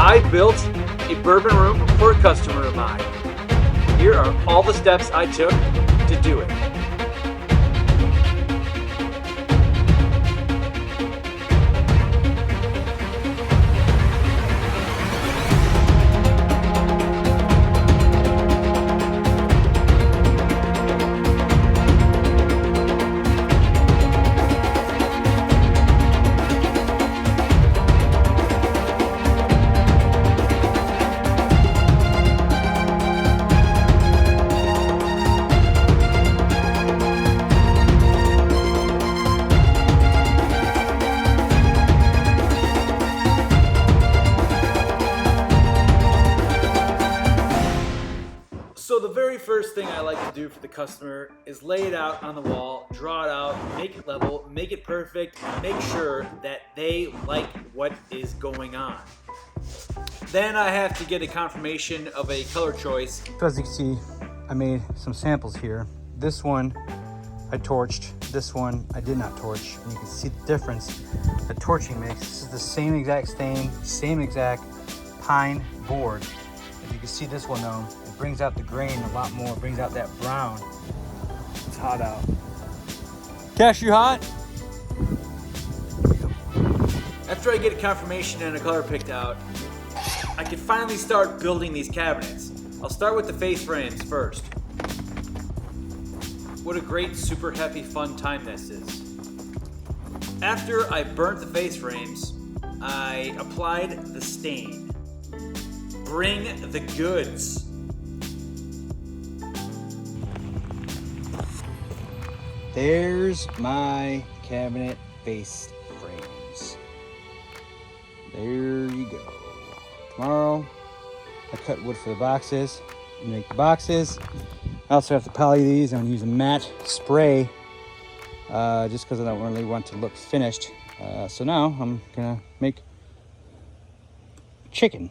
I built a bourbon room for a customer of mine. Here are all the steps I took to do it. So the very first thing I like to do for the customer is lay it out on the wall, draw it out, make it level, make it perfect, and make sure that they like what is going on. Then I have to get a confirmation of a color choice. So as you can see, I made some samples here. This one I torched, this one I did not torch, and you can see the difference the torching makes. This is the same exact stain, same exact pine board. As you can see this one though, it brings out the grain a lot more, brings out that brown. It's hot out. Cash, you hot? After I get a confirmation and a color picked out, I can finally start building these cabinets. I'll start with the face frames first. What a great, super happy, fun time this is. After I burnt the face frames, I applied the stain. Bring the goods. There's my cabinet face frames. There you go. Tomorrow, I cut wood for the boxes, make the boxes. I also have to poly these. I'm gonna use a matte spray just because I don't really want to look finished. So now I'm gonna make chicken.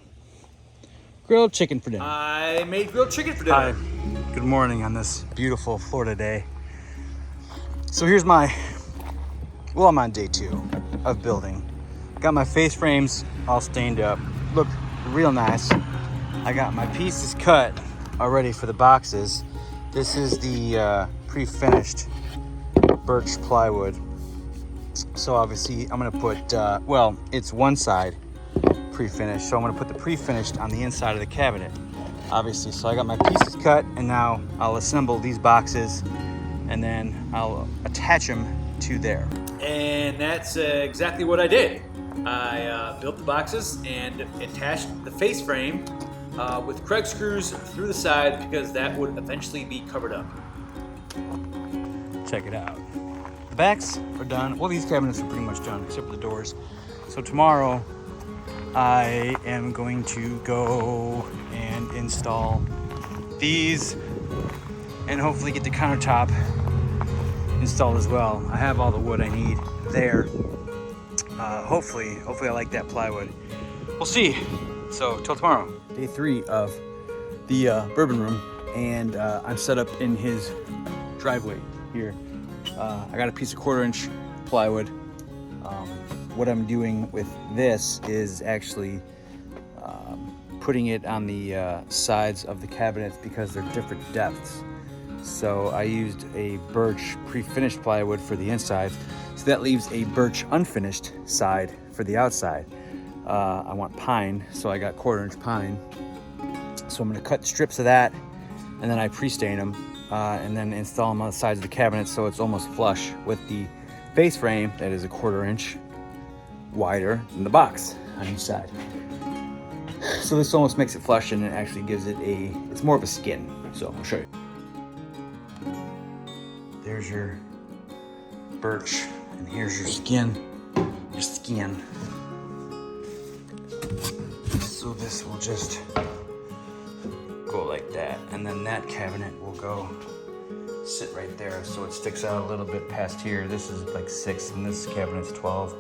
Grilled chicken for dinner. I made grilled chicken for dinner. Hi, good morning on this beautiful Florida day. So here's I'm on day 2 of building. Got my face frames all stained up, look real nice. I got my pieces cut already for the boxes. This is the pre-finished birch plywood. So obviously I'm gonna put, it's one side pre-finished. So I'm gonna put the pre-finished on the inside of the cabinet, obviously. So I got my pieces cut, and now I'll assemble these boxes and then I'll attach them to there. And that's exactly what I did. I built the boxes and attached the face frame with Craig screws through the side because that would eventually be covered up. Check it out. The backs are done. Well, these cabinets are pretty much done except for the doors. So tomorrow I am going to go and install these and hopefully get the countertop installed as well. I have all the wood I need there. Hopefully I like that plywood. We'll see. So till tomorrow. Day 3 of the bourbon room, and I'm set up in his driveway here. I got a piece of 1/4-inch plywood. What I'm doing with this is actually putting it on the sides of the cabinets because they're different depths. So I used a birch pre-finished plywood for the inside, so that leaves a birch unfinished side for the outside. I want pine, so I got 1/4-inch pine. So I'm gonna cut strips of that, and then I pre-stain them, and then install them on the sides of the cabinet so it's almost flush with the face frame that is a 1/4-inch wider than the box on each side. So this almost makes it flush, and it actually gives it it's more of a skin. So I'll show you. There's your birch, and here's your skin. So this will just go like that, and then that cabinet will go sit right there, so it sticks out a little bit past here. This is like 6, and this cabinet's 12,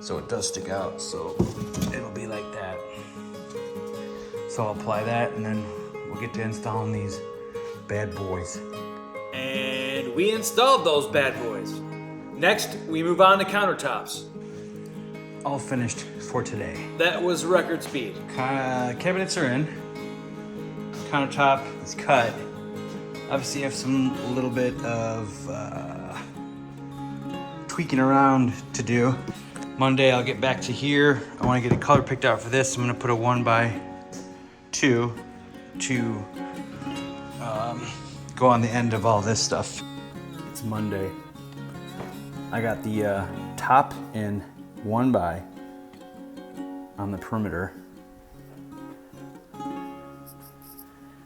so it does stick out, so it'll be like that. So I'll apply that, and then we'll get to installing these bad boys. And we installed those bad boys. Next, we move on to countertops. all finished for today. That was record speed. Cabinets are in. Countertop is cut. Obviously, I have some little bit of tweaking around to do. Monday, I'll get back to here. I want to get a color picked out for this. I'm going to put a 1x2 to go on the end of all this stuff. It's Monday. I got the top in 1x on the perimeter.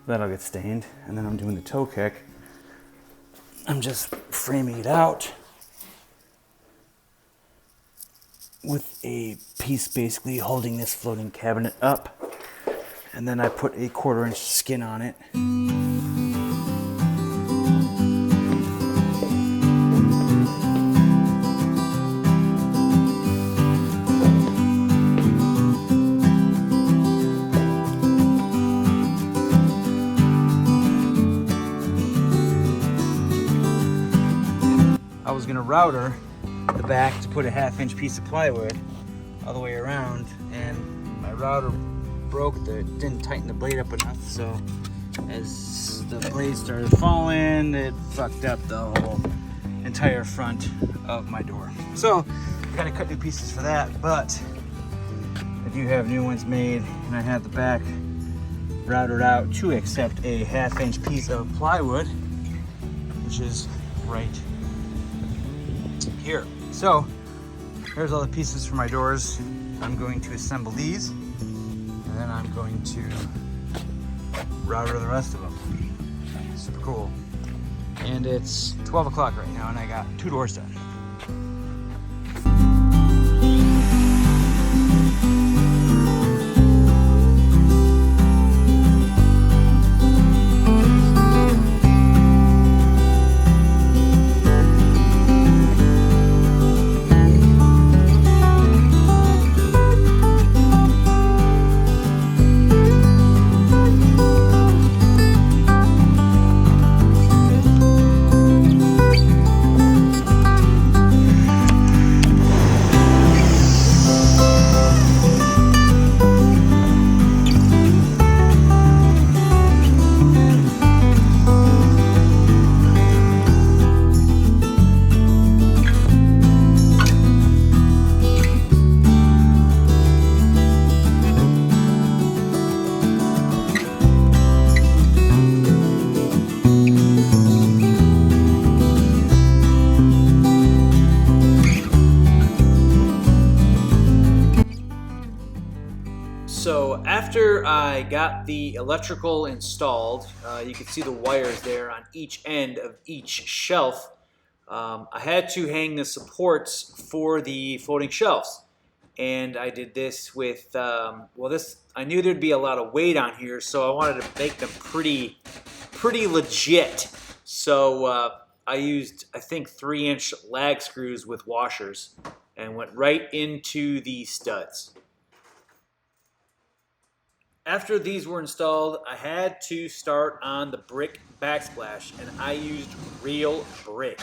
That'll get stained, and then I'm doing the toe kick. I'm just framing it out with a piece basically holding this floating cabinet up, and then I put a 1/4 inch skin on it. I was gonna router the back to put a 1/2 inch piece of plywood all the way around, and my router broke. Didn't tighten the blade up enough, so as the blade started falling, it fucked up the whole entire front of my door. So I gotta cut new pieces for that, but I do have new ones made, and I have the back routed out to accept a 1/2 inch piece of plywood, which is right here. So here's all the pieces for my doors. I'm going to assemble these, and then I'm going to router the rest of them. Super cool. And it's 12 o'clock right now, and I got 2 doors done. So after I got the electrical installed, you can see the wires there on each end of each shelf. I had to hang the supports for the floating shelves. And I did this with, I knew there'd be a lot of weight on here, so I wanted to make them pretty legit. So I used, I think, 3-inch lag screws with washers and went right into the studs. After these were installed, I had to start on the brick backsplash, and I used real brick.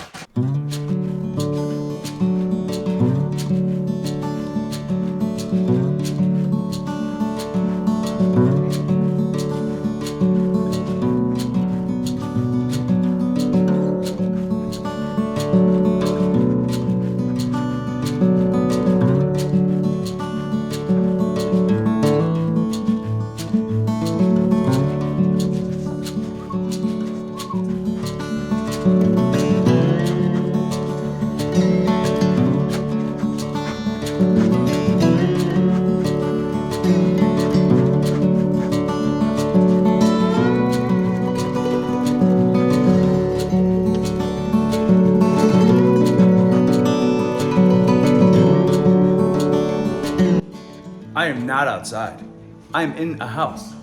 I am not outside. I am in a house.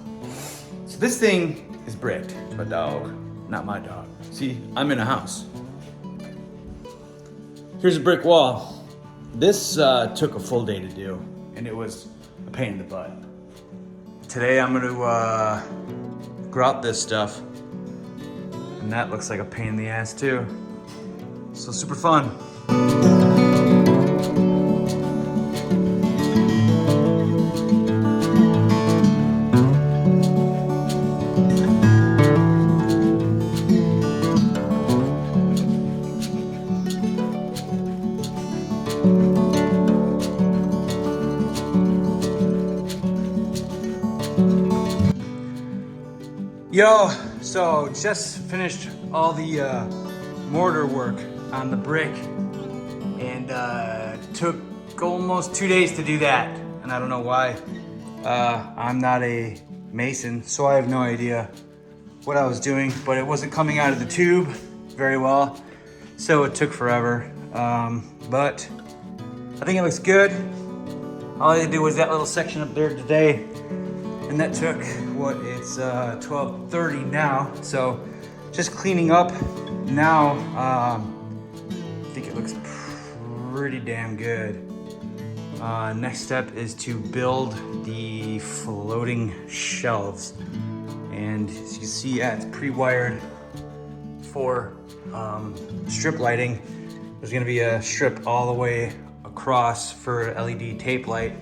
So this thing is bricked. My dog, not my dog. See, I'm in a house. Here's a brick wall. This took a full day to do, and it was a pain in the butt. Today I'm gonna grout this stuff, and that looks like a pain in the ass too. So super fun. Yo, so just finished all the mortar work on the brick, and took almost 2 days to do that, and I don't know why. I'm not a mason, so I have no idea what I was doing, but it wasn't coming out of the tube very well, so it took forever. But I think it looks good. All I had to do was that little section up there today, and that took, what, it's 12:30 now, so just cleaning up now. I think it looks pretty damn good. Next step is to build the floating shelves, and as you can see, yeah, it's pre-wired for strip lighting. There's gonna be a strip all the way across for LED tape light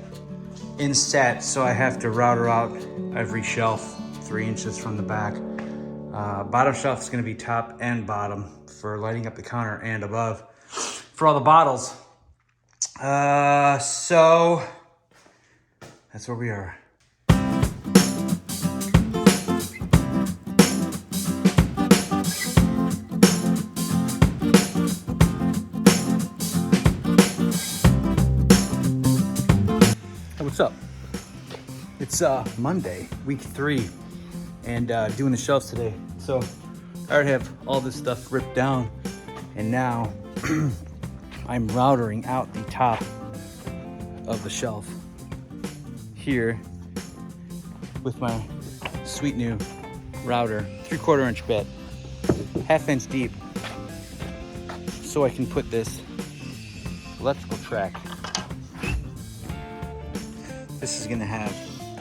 inset, so I have to router out every shelf 3 inches from the back. Bottom shelf is gonna be top and bottom for lighting up the counter, and above for all the bottles. So that's where we are. What's up? It's Monday, week 3, and doing the shelves today. So I already have all this stuff ripped down, and now I'm routering out the top of the shelf here with my sweet new router, 3/4 inch bit, 1/2 inch deep, so I can put this electrical track. This is gonna have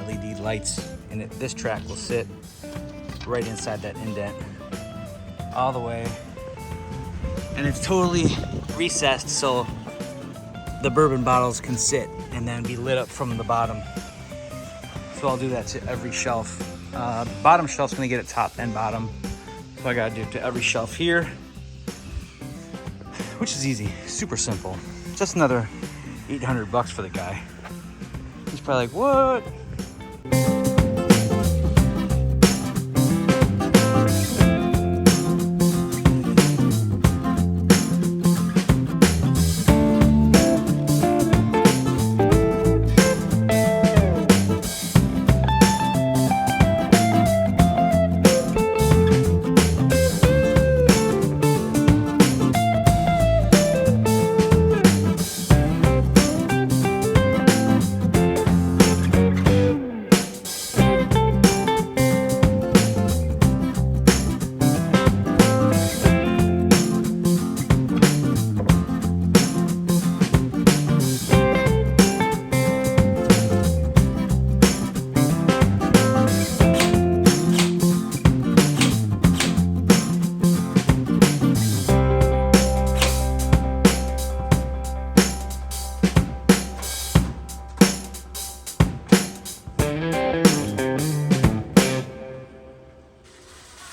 LED lights in it. This track will sit right inside that indent all the way. And it's totally recessed so the bourbon bottles can sit and then be lit up from the bottom. So I'll do that to every shelf. Bottom shelf's gonna get it top and bottom. So I gotta do it to every shelf here, which is easy, super simple. Just another $800 for the guy. He's probably like, what?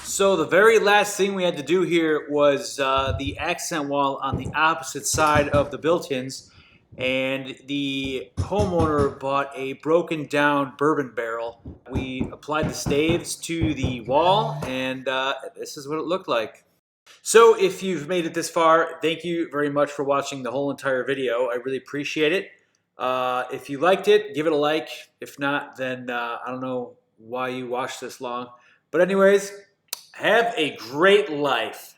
So the very last thing we had to do here was the accent wall on the opposite side of the built-ins, and the homeowner bought a broken down bourbon barrel. We applied the staves to the wall, and this is what it looked like. So if you've made it this far, thank you very much for watching the whole entire video. I really appreciate it. If you liked it, give it a like. If not, then I don't know why you watched this long. But anyways, have a great life.